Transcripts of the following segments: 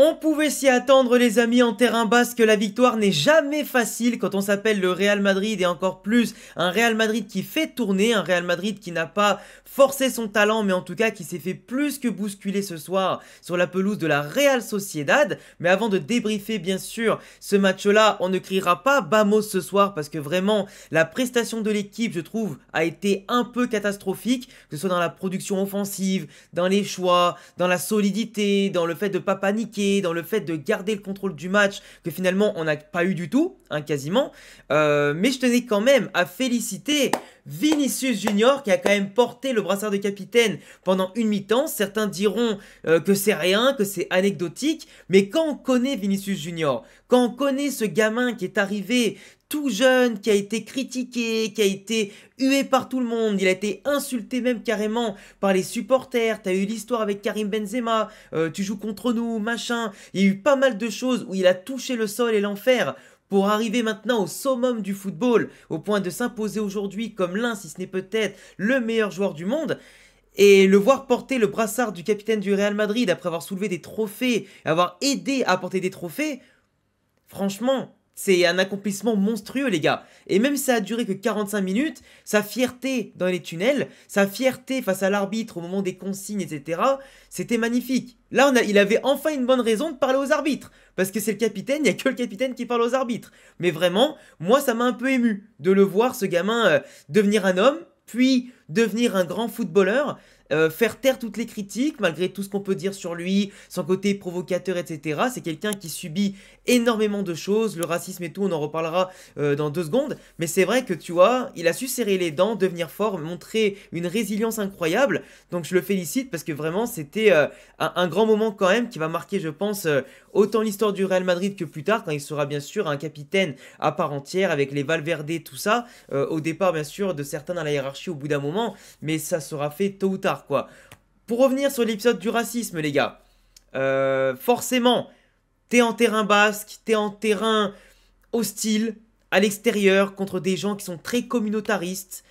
On pouvait s'y attendre les amis en terrain basque, la victoire n'est jamais facile quand on s'appelle le Real Madrid et encore plus un Real Madrid qui fait tourner, un Real Madrid qui n'a pas forcé son talent mais en tout cas qui s'est fait plus que bousculer ce soir sur la pelouse de la Real Sociedad. Mais avant de débriefer bien sûr ce match-là, on ne criera pas Vamos ce soir parce que vraiment la prestation de l'équipe je trouve a été un peu catastrophique, que ce soit dans la production offensive, dans les choix, dans la solidité, dans le fait de ne pas paniquer, dans le fait de garder le contrôle du match que finalement on n'a pas eu du tout, hein, quasiment. Mais je tenais quand même à féliciter Vinicius Junior qui a quand même porté le brassard de capitaine pendant une mi-temps. Certains diront que c'est rien, que c'est anecdotique, mais quand on connaît Vinicius Junior, quand on connaît ce gamin qui est arrivé tout jeune, qui a été critiqué, qui a été hué par tout le monde, il a été insulté même carrément par les supporters, t'as eu l'histoire avec Karim Benzema, tu joues contre nous, machin, il y a eu pas mal de choses où il a touché le sol et l'enfer pour arriver maintenant au summum du football, au point de s'imposer aujourd'hui comme l'un, si ce n'est peut-être le meilleur joueur du monde. Et le voir porter le brassard du capitaine du Real Madrid après avoir soulevé des trophées, avoir aidé à porter des trophées, franchement, c'est un accomplissement monstrueux les gars. Et même si ça a duré que 45 minutes, sa fierté dans les tunnels, sa fierté face à l'arbitre au moment des consignes, etc. C'était magnifique. Là, il avait enfin une bonne raison de parler aux arbitres. Parce que c'est le capitaine, il n'y a que le capitaine qui parle aux arbitres. Mais vraiment, moi ça m'a un peu ému de le voir, ce gamin, devenir un homme, puis devenir un grand footballeur. Faire taire toutes les critiques, malgré tout ce qu'on peut dire sur lui, son côté provocateur, etc. C'est quelqu'un qui subit énormément de choses, le racisme et tout, on en reparlera dans 2 secondes. Mais c'est vrai que tu vois, il a su serrer les dents, devenir fort, montrer une résilience incroyable. Donc je le félicite parce que vraiment c'était un grand moment quand même qui va marquer, je pense, autant l'histoire du Real Madrid que plus tard, quand il sera bien sûr un capitaine à part entière avec les Valverde, tout ça. Au départ, bien sûr, de certains dans la hiérarchie au bout d'un moment, mais ça sera fait tôt ou tard, quoi. Pour revenir sur l'épisode du racisme, les gars, forcément, t'es en terrain basque, t'es en terrain hostile, à l'extérieur, contre des gens qui sont très communautaristes,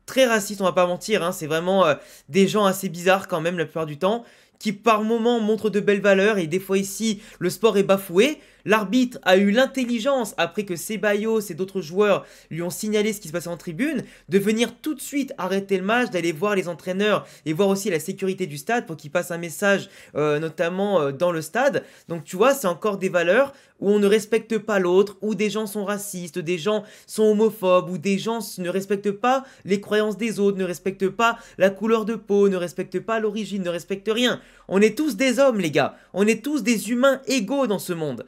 très racistes, on va pas mentir, hein, c'est vraiment des gens assez bizarres quand même la plupart du temps, qui par moments montrent de belles valeurs et des fois ici le sport est bafoué. L'arbitre a eu l'intelligence, après que Ceballos et d'autres joueurs lui ont signalé ce qui se passait en tribune, de venir tout de suite arrêter le match, d'aller voir les entraîneurs et voir aussi la sécurité du stade pour qu'ils passent un message notamment dans le stade. Donc tu vois, c'est encore des valeurs où on ne respecte pas l'autre, où des gens sont racistes, des gens sont homophobes, où des gens ne respectent pas les croyances des autres, ne respectent pas la couleur de peau, ne respectent pas l'origine, ne respectent rien. On est tous des hommes les gars, on est tous des humains égaux dans ce monde.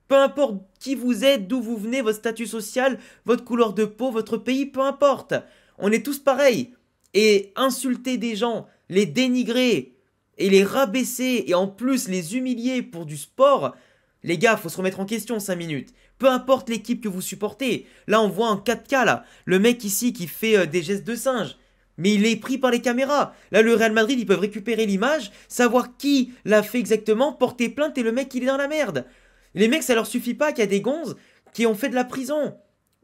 Peu importe qui vous êtes, d'où vous venez, votre statut social, votre couleur de peau, votre pays, peu importe. On est tous pareils. Et insulter des gens, les dénigrer et les rabaisser et en plus les humilier pour du sport, les gars, faut se remettre en question 5 minutes. Peu importe l'équipe que vous supportez. Là, on voit en 4K, là, le mec ici qui fait des gestes de singe. Mais il est pris par les caméras. Là, le Real Madrid, ils peuvent récupérer l'image, savoir qui l'a fait exactement, porter plainte et le mec, il est dans la merde. Les mecs, ça leur suffit pas qu'il y a des gonzes qui ont fait de la prison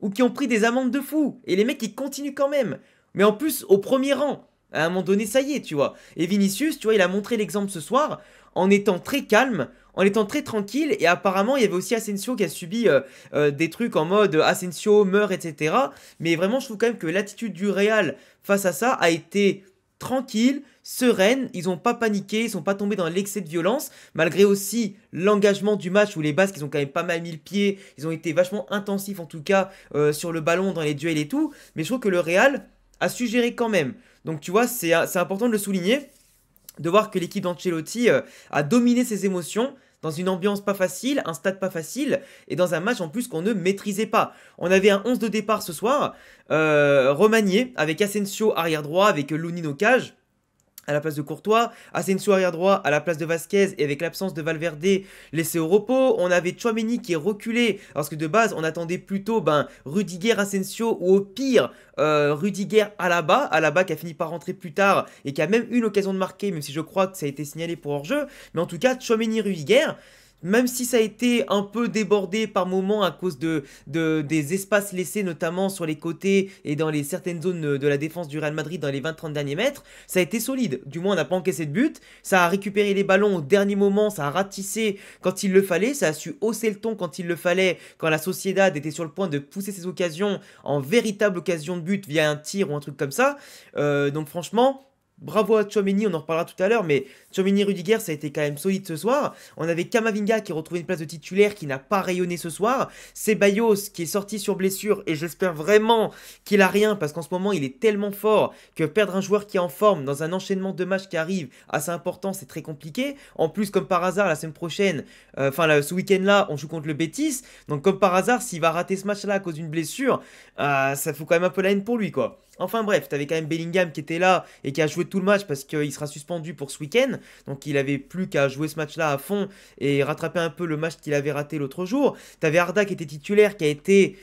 ou qui ont pris des amendes de fou. Et les mecs, ils continuent quand même. Mais en plus, au premier rang. À un moment donné, ça y est, tu vois. Et Vinicius, tu vois, il a montré l'exemple ce soir en étant très calme, en étant très tranquille. Et apparemment, il y avait aussi Asensio qui a subi des trucs en mode Asensio meurt, etc. Mais vraiment, je trouve quand même que l'attitude du Real face à ça a été tranquille, sereine, ils n'ont pas paniqué, ils sont pas tombés dans l'excès de violence, malgré aussi l'engagement du match où les Basques ils ont quand même pas mal mis le pied, ils ont été vachement intensifs en tout cas sur le ballon, dans les duels et tout, mais je trouve que le Real a su gérer quand même. Donc tu vois, c'est important de le souligner, de voir que l'équipe d'Ancelotti a dominé ses émotions, dans une ambiance pas facile, un stade pas facile, et dans un match en plus qu'on ne maîtrisait pas. On avait un 11 de départ ce soir, remanié, avec Asensio arrière droit, avec Lunin au cage, à la place de Courtois, Asensio arrière droit à la place de Vasquez et avec l'absence de Valverde laissé au repos, on avait Tchouaméni qui est reculé parce que de base on attendait plutôt Rudiger, Asensio ou au pire Rudiger Alaba qui a fini par rentrer plus tard et qui a même eu l'occasion de marquer même si je crois que ça a été signalé pour hors-jeu, mais en tout cas Tchouaméni, Rudiger. même si ça a été un peu débordé par moments à cause des espaces laissés notamment sur les côtés et dans les certaines zones de la défense du Real Madrid dans les 20-30 derniers mètres, ça a été solide. Du moins on n'a pas encaissé de but, ça a récupéré les ballons au dernier moment, ça a ratissé quand il le fallait, ça a su hausser le ton quand il le fallait, quand la Sociedad était sur le point de pousser ses occasions en véritable occasion de but via un tir ou un truc comme ça. Donc franchement... Bravo à Tchouaméni, on en reparlera tout à l'heure, mais Tchouaméni Rudiger, ça a été quand même solide ce soir. On avait Camavinga qui retrouvait une place de titulaire qui n'a pas rayonné ce soir. Ceballos qui est sorti sur blessure et j'espère vraiment qu'il a rien parce qu'en ce moment il est tellement fort que perdre un joueur qui est en forme dans un enchaînement de matchs qui arrive assez important, c'est très compliqué. En plus, comme par hasard, la semaine prochaine, ce week-end-là, on joue contre le Betis. Donc comme par hasard, s'il va rater ce match-là à cause d'une blessure, ça fout quand même un peu la haine pour lui quoi. Enfin bref, t'avais quand même Bellingham qui était là et qui a joué tout le match parce qu'il sera suspendu pour ce week-end. Donc il avait plus qu'à jouer ce match-là à fond et rattraper un peu le match qu'il avait raté l'autre jour. T'avais Arda qui était titulaire, qui a été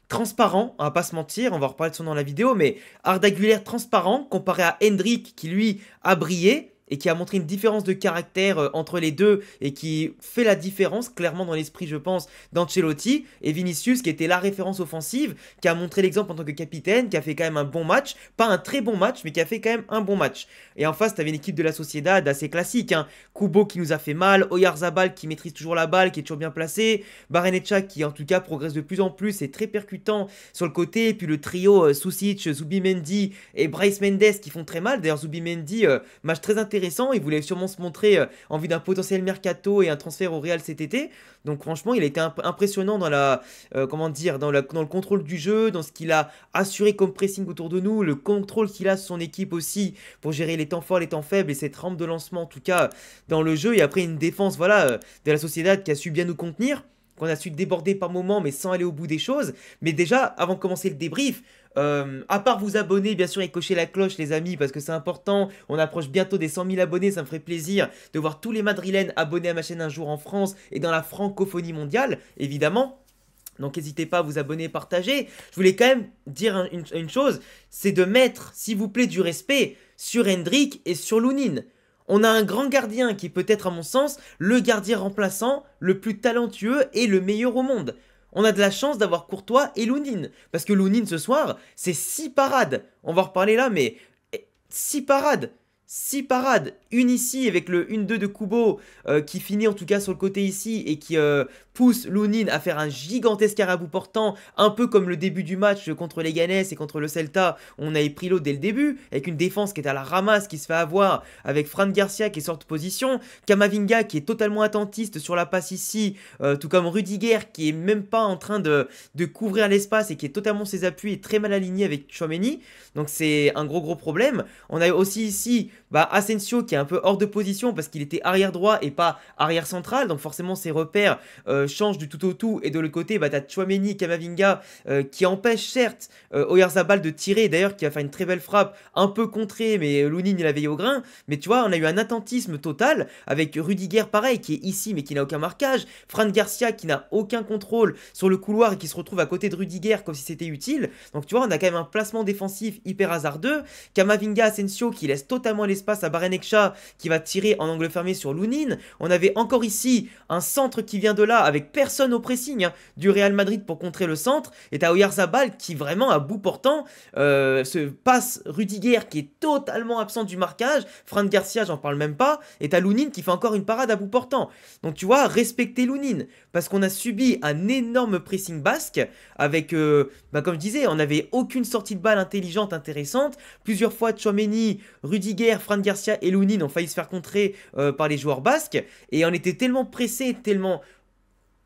transparent, on va pas se mentir, on va reparler de son nom dans la vidéo, mais Arda Güler transparent comparé à Hendrik qui lui a brillé et qui a montré une différence de caractère entre les deux et qui fait la différence clairement dans l'esprit je pense d'Ancelotti, et Vinicius qui était la référence offensive, qui a montré l'exemple en tant que capitaine, qui a fait quand même un bon match, pas un très bon match mais qui a fait quand même un bon match. Et en face t'avais une équipe de la Sociedad assez classique, hein. Kubo qui nous a fait mal, Oyarzabal qui maîtrise toujours la balle, qui est toujours bien placé, Barrenetxea qui en tout cas progresse de plus en plus, est très percutant sur le côté, et puis le trio Susic, Zubimendi et Brais Mendes qui font très mal. D'ailleurs Zubimendi, match très intéressant, il voulait sûrement se montrer en vue d'un potentiel mercato et un transfert au Real cet été. Donc franchement, il a été impressionnant dans comment dire, dans le contrôle du jeu, dans ce qu'il a assuré comme pressing autour de nous, le contrôle qu'il a sur son équipe aussi pour gérer les temps forts, les temps faibles et cette rampe de lancement en tout cas dans le jeu. Et après une défense voilà de la Sociedad qui a su bien nous contenir, qu'on a su déborder par moments mais sans aller au bout des choses. Mais déjà, avant de commencer le débrief, à part vous abonner bien sûr et cocher la cloche les amis parce que c'est important, on approche bientôt des 100 000 abonnés, ça me ferait plaisir de voir tous les Madrilènes abonnés à ma chaîne un jour en France et dans la francophonie mondiale évidemment. Donc n'hésitez pas à vous abonner, partager. Je voulais quand même dire une chose, c'est de mettre s'il vous plaît du respect sur Hendrik et sur Lunin. On a un grand gardien qui peut être à mon sens le gardien remplaçant le plus talentueux et le meilleur au monde. On a de la chance d'avoir Courtois et Lunin. Parce que Lunin ce soir, c'est 6 parades. On va en reparler là, mais 6 parades. 6 parades, une ici avec le 1-2 de Kubo qui finit en tout cas sur le côté ici et qui pousse Lunin à faire un gigantesque arrêt à bout portant, un peu comme le début du match contre les Leganés et contre le Celta, on avait pris l'eau dès le début, avec une défense qui est à la ramasse, qui se fait avoir, avec Fran Garcia qui sort de position, Camavinga qui est totalement attentiste sur la passe ici, tout comme Rudiger qui est même pas en train de couvrir l'espace et qui est totalement ses appuis et très mal aligné avec Tchouaméni, donc c'est un gros problème. On a aussi ici Asensio qui est un peu hors de position parce qu'il était arrière droit et pas arrière central, donc forcément ses repères changent du tout au tout, et de l'autre côté t'as Tchouaméni, Camavinga qui empêche certes Oyarzabal de tirer, d'ailleurs qui a fait une très belle frappe, un peu contrée mais Lunin il a veillé au grain, mais tu vois on a eu un attentisme total avec Rudiger pareil qui est ici mais qui n'a aucun marquage, Fran Garcia qui n'a aucun contrôle sur le couloir et qui se retrouve à côté de Rudiger comme si c'était utile, donc tu vois on a quand même un placement défensif hyper hasardeux, Camavinga, Asensio qui laisse totalement l'espace à Barrenetxea qui va tirer en angle fermé sur Lunin. On avait encore ici un centre qui vient de là avec personne au pressing du Real Madrid pour contrer le centre, et t'as Oyarzabal qui vraiment à bout portant se passe Rudiger qui est totalement absent du marquage, Fran Garcia j'en parle même pas, et t'as Lunin qui fait encore une parade à bout portant. Donc tu vois, respectez Lunin parce qu'on a subi un énorme pressing basque avec comme je disais, on n'avait aucune sortie de balle intelligente, intéressante. Plusieurs fois Tchouaméni, Rudiger, Fran Garcia et Lunin ont failli se faire contrer par les joueurs basques, et on était tellement pressés, tellement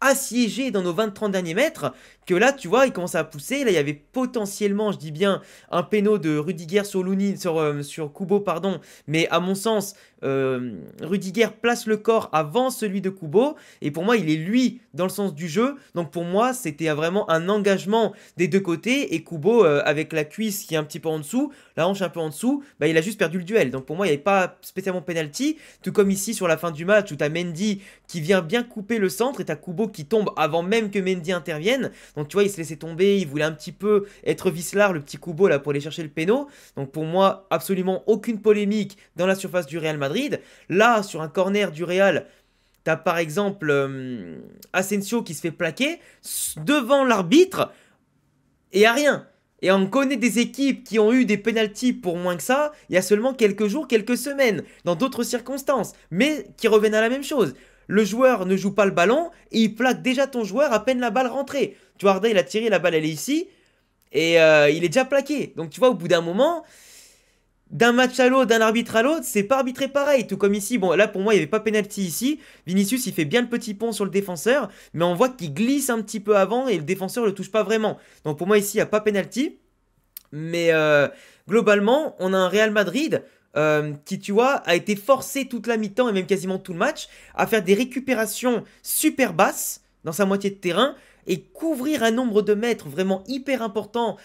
assiégés dans nos 20-30 derniers mètres que là tu vois il commençait à pousser. Là il y avait potentiellement, je dis bien, un péno de Rudiger sur Lunin, sur Kubo pardon, mais à mon sens Rudiger place le corps avant celui de Kubo, et pour moi il est lui dans le sens du jeu, donc pour moi c'était vraiment un engagement des deux côtés, et Kubo avec la cuisse qui est un petit peu en dessous, la hanche un peu en dessous, il a juste perdu le duel, donc pour moi il n'y avait pas spécialement penalty, tout comme ici sur la fin du match où tu as Mendy qui vient bien couper le centre et tu as Kubo qui tombe avant même que Mendy intervienne, donc tu vois il se laissait tomber, il voulait un petit peu être vicelard le petit Kubo là pour aller chercher le péno, donc pour moi absolument aucune polémique dans la surface du Real Madrid. Là sur un corner du Real, T'as par exemple Asensio qui se fait plaquer devant l'arbitre et à rien. Et on connaît des équipes qui ont eu des pénaltys pour moins que ça, il y a seulement quelques jours, quelques semaines, dans d'autres circonstances, mais qui reviennent à la même chose. Le joueur ne joue pas le ballon et il plaque déjà ton joueur à peine la balle rentrée. Tu vois, Arda, il a tiré, la balle elle est ici, et il est déjà plaqué. Donc tu vois, au bout d'un moment, d'un match à l'autre, d'un arbitre à l'autre, c'est pas arbitré pareil. Tout comme ici, bon là pour moi il n'y avait pas penalty ici. Vinicius il fait bien le petit pont sur le défenseur, mais on voit qu'il glisse un petit peu avant et le défenseur le touche pas vraiment. Donc pour moi ici il n'y a pas penalty. Mais globalement, on a un Real Madrid qui, tu vois, a été forcé toute la mi-temps et même quasiment tout le match à faire des récupérations super basses dans sa moitié de terrain et couvrir un nombre de mètres vraiment hyper important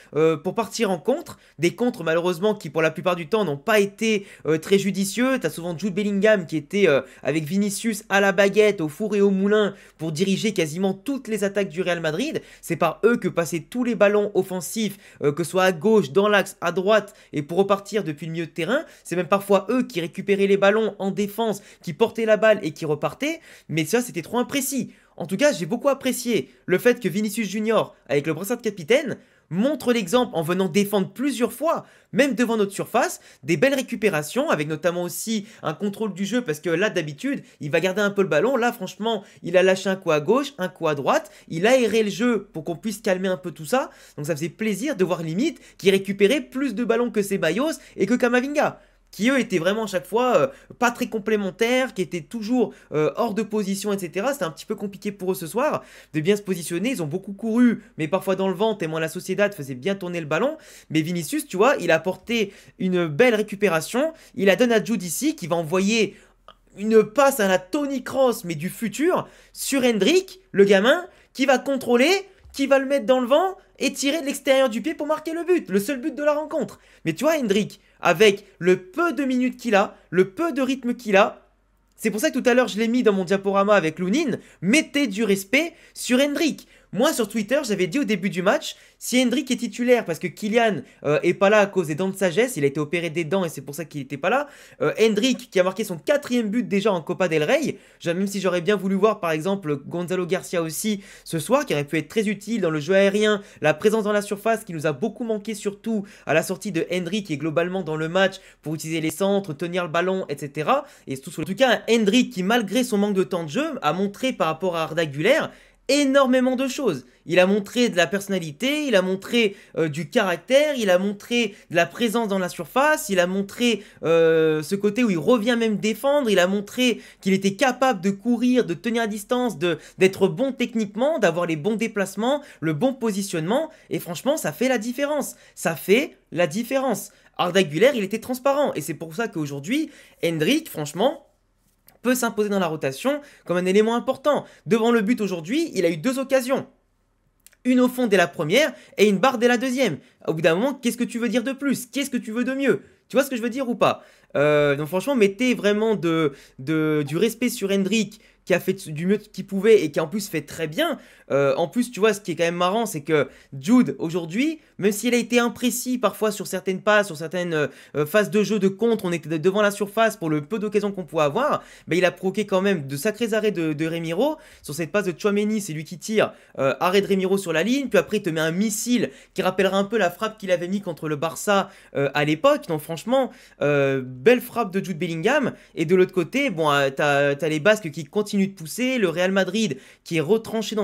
pour partir en contre. Des contres malheureusement qui pour la plupart du temps n'ont pas été très judicieux. T'as souvent Jude Bellingham qui était avec Vinicius à la baguette, au four et au moulin pour diriger quasiment toutes les attaques du Real Madrid. C'est par eux que passaient tous les ballons offensifs, que ce soit à gauche, dans l'axe, à droite et pour repartir depuis le milieu de terrain. C'est même parfois eux qui récupéraient les ballons en défense, qui portaient la balle et qui repartaient. Mais ça c'était trop imprécis. En tout cas, j'ai beaucoup apprécié le fait que Vinicius Junior, avec le brassard de capitaine, montre l'exemple en venant défendre plusieurs fois, même devant notre surface, des belles récupérations, avec notamment aussi un contrôle du jeu, parce que là, d'habitude, il va garder un peu le ballon. Là, franchement, il a lâché un coup à gauche, un coup à droite, il a aéré le jeu pour qu'on puisse calmer un peu tout ça. Donc ça faisait plaisir de voir limite qu'il récupérait plus de ballons que Ceballos et que Camavinga, qui eux étaient vraiment à chaque fois pas très complémentaires, qui étaient toujours hors de position, etc. C'était un petit peu compliqué pour eux ce soir de bien se positionner. Ils ont beaucoup couru, mais parfois dans le vent, tellement la Sociedad faisait bien tourner le ballon. Mais Vinicius, tu vois, il a apporté une belle récupération. Il la donne à Jude ici, qui va envoyer une passe à la Toni Kroos, mais du futur, sur Hendrik, le gamin, qui va contrôler, qui va le mettre dans le vent et tirer de l'extérieur du pied pour marquer le but. Le seul but de la rencontre. Mais tu vois, Hendrik, avec le peu de minutes qu'il a, le peu de rythme qu'il a, c'est pour ça que tout à l'heure je l'ai mis dans mon diaporama avec Lounine, mettez du respect sur Hendrik. Moi sur Twitter j'avais dit au début du match, si Hendrik est titulaire parce que Kylian est pas là à cause des dents de sagesse, il a été opéré des dents et c'est pour ça qu'il était pas là, Hendrik qui a marqué son 4e but déjà en Copa del Rey, même si j'aurais bien voulu voir par exemple Gonzalo Garcia aussi ce soir, qui aurait pu être très utile dans le jeu aérien, la présence dans la surface qui nous a beaucoup manqué surtout à la sortie de Hendrik et globalement dans le match pour utiliser les centres, tenir le ballon, etc. Et tout, en tout cas un Hendrik qui malgré son manque de temps de jeu a montré par rapport à Arda Güler énormément de choses. Il a montré de la personnalité, il a montré du caractère, il a montré de la présence dans la surface, il a montré ce côté où il revient même défendre, il a montré qu'il était capable de courir, de tenir à distance, d'être bon techniquement, d'avoir les bons déplacements, le bon positionnement, et franchement ça fait la différence. Ça fait la différence. Arda Güler, il était transparent, et c'est pour ça qu'aujourd'hui, Hendrik, franchement, peut s'imposer dans la rotation comme un élément important. Devant le but aujourd'hui, il a eu 2 occasions. Une au fond dès la première et une barre dès la deuxième. Au bout d'un moment, qu'est-ce que tu veux dire de plus? Qu'est-ce que tu veux de mieux? Tu vois ce que je veux dire ou pas? Donc franchement, mettez vraiment du respect sur Hendrik, qui a fait du mieux qu'il pouvait et qui en plus fait très bien. En plus, tu vois, ce qui est quand même marrant, c'est que Jude, aujourd'hui, même s'il a été imprécis parfois sur certaines passes, sur certaines phases de jeu de contre, on était devant la surface pour le peu d'occasions qu'on pouvait avoir, mais il a provoqué quand même de sacrés arrêts de Remiro. Sur cette passe de Tchouaméni, c'est lui qui tire, arrêt de Remiro sur la ligne, puis après il te met un missile qui rappellera un peu la frappe qu'il avait mis contre le Barça à l'époque. Donc franchement, belle frappe de Jude Bellingham. Et de l'autre côté, bon, t'as les Basques qui continuent de pousser, le Real Madrid qui est retranché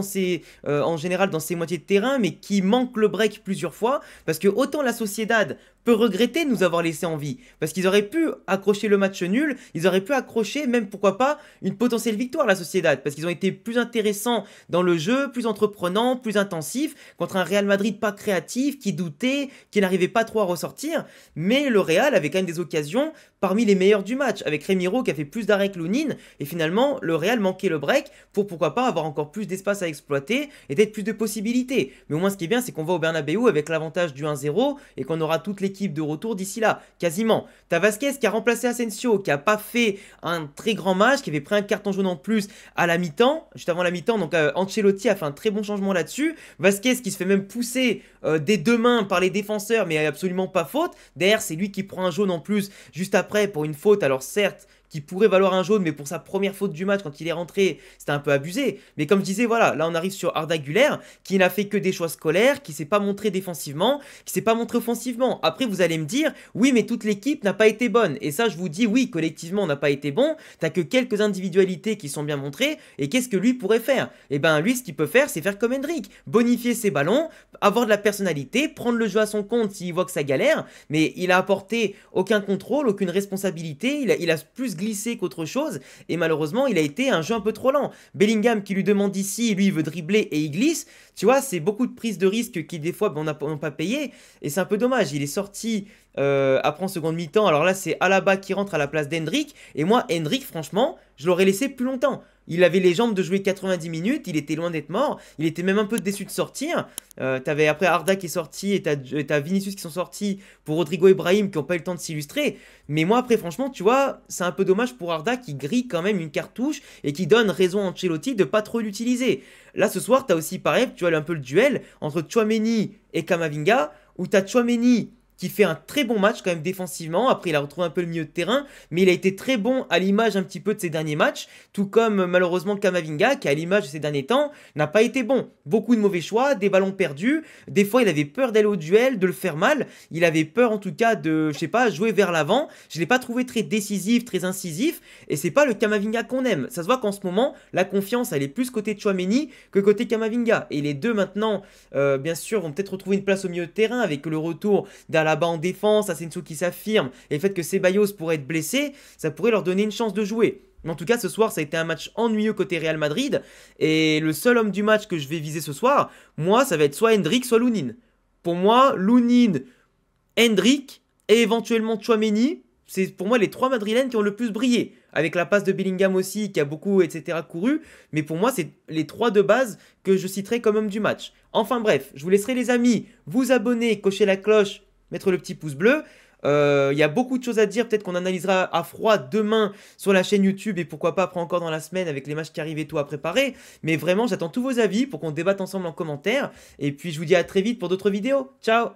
en général dans ses moitiés de terrain, mais qui manque le break plusieurs fois, parce que autant la Sociedad peut regretter de nous avoir laissé en vie, parce qu'ils auraient pu accrocher le match nul, ils auraient pu accrocher même pourquoi pas une potentielle victoire la Sociedad, parce qu'ils ont été plus intéressants dans le jeu, plus entreprenants, plus intensifs, contre un Real Madrid pas créatif, qui doutait, qui n'arrivait pas trop à ressortir, mais le Real avait quand même des occasions parmi les meilleurs du match, avec Remiro qui a fait plus d'arrêts que Lounine, et finalement le Real manquait le break pour pourquoi pas avoir encore plus d'espace à exploiter et d'être plus de possibilités. Mais au moins ce qui est bien, c'est qu'on va au Bernabeu avec l'avantage du 1-0 et qu'on aura toute l'équipe de retour d'ici là, quasiment. T'as Vasquez qui a remplacé Asensio, qui a pas fait un très grand match, qui avait pris un carton jaune en plus à la mi-temps, juste avant la mi-temps, donc Ancelotti a fait un très bon changement là-dessus. Vasquez qui se fait même pousser des 2 mains par les défenseurs, mais absolument pas faute. Derrière, c'est lui qui prend un jaune en plus juste après pour une faute, alors certes, qui pourrait valoir un jaune, mais pour sa première faute du match, quand il est rentré, c'était un peu abusé. Mais comme je disais, voilà, là on arrive sur Arda Güler, qui n'a fait que des choix scolaires, qui s'est pas montré défensivement, qui s'est pas montré offensivement. Après, vous allez me dire, oui, mais toute l'équipe n'a pas été bonne. Et ça, je vous dis, oui, collectivement, on n'a pas été bon. T'as que quelques individualités qui sont bien montrées. Et qu'est-ce que lui pourrait faire? Eh ben, lui, ce qu'il peut faire, c'est faire comme Hendrick, bonifier ses ballons, avoir de la personnalité, prendre le jeu à son compte s'il voit que ça galère. Mais il a apporté aucun contrôle, aucune responsabilité. Il a plus glissé qu'autre chose, et malheureusement il a été un jeu un peu trop lent. Bellingham qui lui demande ici, lui il veut dribbler et il glisse, tu vois, c'est beaucoup de prises de risque qui des fois n'ont pas payé, et c'est un peu dommage. Il est sorti après en seconde mi-temps, alors là c'est Alaba qui rentre à la place d'Hendrick, et moi Hendrick franchement je l'aurais laissé plus longtemps. Il avait les jambes de jouer 90 minutes, il était loin d'être mort, il était même un peu déçu de sortir. T'avais après Arda qui est sorti et t'as Vinicius qui sont sortis pour Rodrigo et Brahim qui n'ont pas eu le temps de s'illustrer. Mais moi après franchement tu vois, c'est un peu dommage pour Arda qui grille quand même une cartouche et qui donne raison à Ancelotti de pas trop l'utiliser. Là ce soir t'as aussi pareil, tu vois un peu le duel entre Tchouaméni et Kamavinga, où t'as Tchouaméni qui fait un très bon match quand même défensivement. Après, il a retrouvé un peu le milieu de terrain, mais il a été très bon à l'image un petit peu de ses derniers matchs, tout comme malheureusement Kamavinga, qui à l'image de ces derniers temps, n'a pas été bon. Beaucoup de mauvais choix, des ballons perdus, des fois il avait peur d'aller au duel, de le faire mal, il avait peur en tout cas de, je sais pas, jouer vers l'avant. Je l'ai pas trouvé très décisif, très incisif, et c'est pas le Kamavinga qu'on aime. Ça se voit qu'en ce moment, la confiance, elle est plus côté Tchouaméni que côté Kamavinga. Et les deux maintenant, bien sûr, vont peut-être retrouver une place au milieu de terrain avec le retour d'Alaba en défense, Asensio qui s'affirme, et le fait que Ceballos pourrait être blessé, ça pourrait leur donner une chance de jouer. Mais en tout cas, ce soir, ça a été un match ennuyeux côté Real Madrid, et le seul homme du match que je vais viser ce soir, moi, ça va être soit Hendrick, soit Lunin. Pour moi, Lunin, Hendrick, et éventuellement Tchouaméni, c'est pour moi les trois Madrilènes qui ont le plus brillé. Avec la passe de Bellingham aussi, qui a beaucoup, etc., couru. Mais pour moi, c'est les trois de base que je citerai comme homme du match. Enfin bref, je vous laisserai les amis vous abonner, cocher la cloche, mettre le petit pouce bleu. Il y a beaucoup de choses à dire, peut-être qu'on analysera à froid demain sur la chaîne YouTube et pourquoi pas après encore dans la semaine avec les matchs qui arrivent et tout à préparer. Mais vraiment, j'attends tous vos avis pour qu'on débatte ensemble en commentaire. Et puis je vous dis à très vite pour d'autres vidéos. Ciao!